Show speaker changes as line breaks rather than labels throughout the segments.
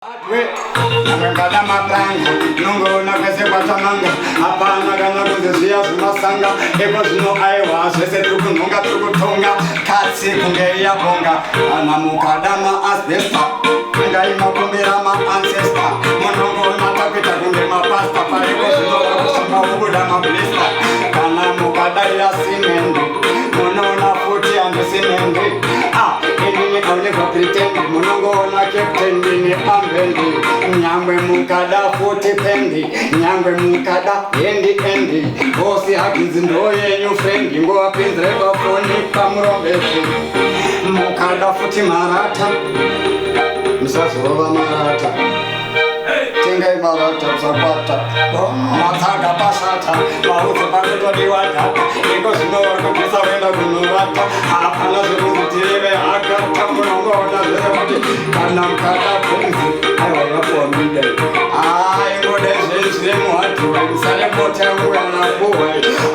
Ngada mapranga nungo na kese patamanga apana kana kuzisia sumasanga eko zino aiwa sese tukununga tukutonga katsi kungeya bonga ana mukadama asbesta ngai makumbira ma ancestor monongo matapita kunge mapasta pareko zino kusamba ubuda mablista kana mukadaya simendi monona futi ande simendi ini kaule kwa pretend monongo na captain ni ambendi nyangwe mukada futi pendi nyangwe mukada endi bosi hakinzi ndoye nyu friend ngo apinzre kwa phone pamurombesi mukada futi marata msazova marata tingai marata zapata mataka pasata pauze pakuto diwata iko sinoro kisa wenda kunurata hapana zuruzitirive akata munongo odazeremati kana mkada penzi aiwa yapo amida ngode zeziremu hatu sale mote yangu yanakuwa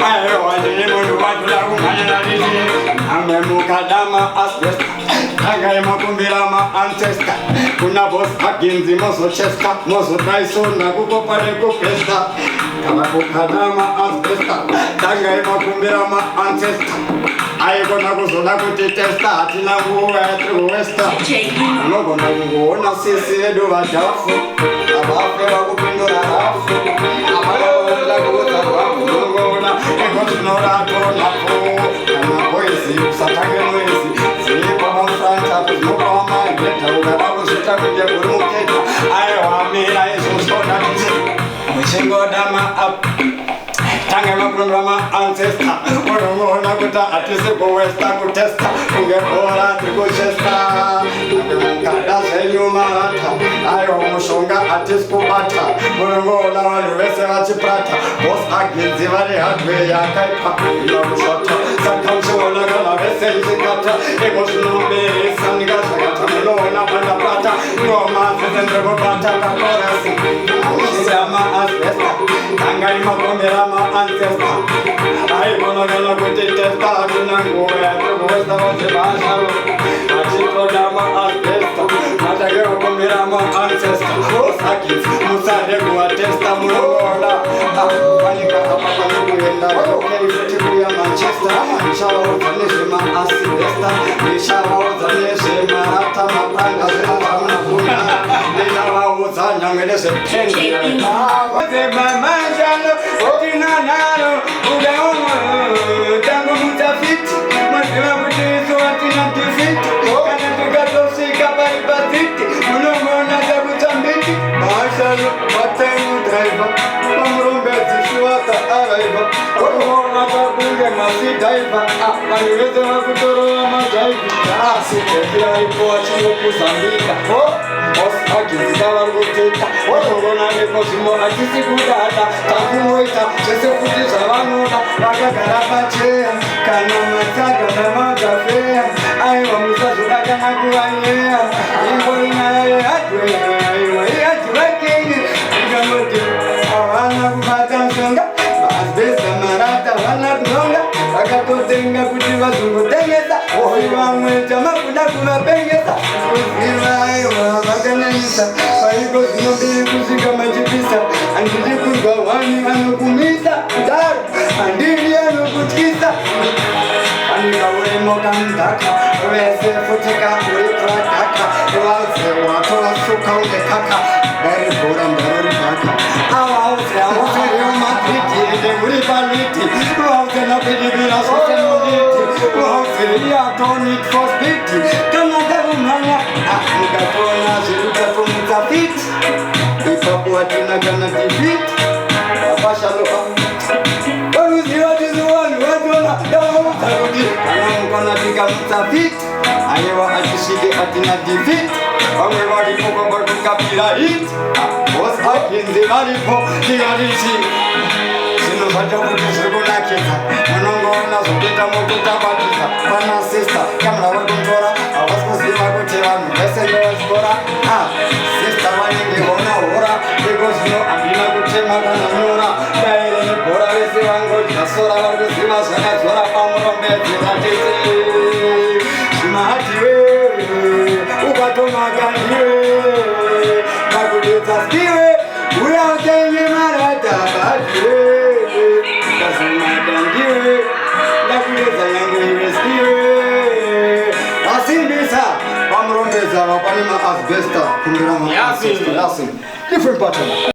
aiwa wajirimu nduwatu lagu manyana liji amwe mukadama asbest Agai makumbira ma ancestor kuna boss aginzi mozo chester mozo Tyson na kuko pale kupesta kama kukadama asbesta agai makumbira ma ancestor aiko na kuzola kutitesta atina nguwe truwesta nogo na nguona sisi edu vajafu abafe wakupindura rafu abala wala kuta wafu nongona eko tunora tona po kama poezi usatange mwezi Franta kuzuka wamageta ukadabu sitakuja kurumuketa ayo wamira yesu soda nje mwishingo dama up tange makundu ma ancestor unomona kuta atise kuwesta kutesta ungepora tikuchesta kada senyu marata ayo mushonga atise kubata unomona wanu wese wachiprata boss aginzi vale hadwe yakaipa ilo kushota sakamshona kama wese izikata eko sunombe saniga sakata mlona panda plata ngoma zizendre kubata kakorasi ushirama asbesta tangai makumbira ma ancestor ai monogana kutitesta tunanguwe tukuwesta wachibashalo achitodama asbesta matage wakumbira ma ancestor osakis musade kuwatesta mulongola fanika hapa kanikuenda okei fetikuya Manchester nishawa uzanishe ma asbesta nishawa uzanishe ma hata mapranga zihata mnakuna nishawa uzanyangedese pendi waze mamanjalo okinanalo ugaono tangu mutafiti mwazima kutizo watina tifiti kana tukatosika paripatiti mulongona zakutambiti maashalo watemu driver pamurumbezi shuwata arriva oruhona kakunge masi driver maniweze wakutorowa majaivi asitepira ipo wachino kuzambika akizika varikuteka orongona nekozimo akisi kudada takunoita zvese kuti zvavanoda vakagara pacheya kana matsaga namagafeya aiwa musazoda kana kuvanyeya ingorinyaya yehadweaiwa ihadhiwekei ikanoti havana kubata mshonga asbesta marata vana kunonga vakatotenga kuti vazongotengesa oi vamwe tamakuda kuvapengesa kuzivaiwa vakanyanisa vaiko zvinobiri kusvika machipisa handidi kunzwa wani anokumisa kudaro handidi anokutyisa anika uremoka mudhaka vese futika uripradhaka vaze watovasuka ungekaka varibhora ndaroribhaka avauze auze Real Madrid ende uri paliti vauze napedivira sosemoliti vauze iatonic for speed kana darumanya nikatona zvirutatomutafiti ipapo watina kana tifiti apashaloa varuziva tizivanhu vatona davautakuti kana mukana tikamutafiti aiwa achisvike atina tifiti vamwe varipo kwavarikukapira hiti bosi akinzi varipo tikatichi zvinhu zvacho kuti zvirikunakidza munongoona zvokuita mukutabatisa pana sista kamura vakunzora havasi kuziva kuti vanhu vese ndovachikora sista vanenge vona hora iko zvino handina kutema kana nyora daire nebhora vese vangodya sora vari kuziva zvakadzora pamurombedzi vatete zvimahadiwe ukatomakandiwe utaskiwe uyautenge maratabatiwe kasumadandiwe ndakuleza yangu iwestiwe asimbisa pamurombeza vapanima asbesta kumira different pattern.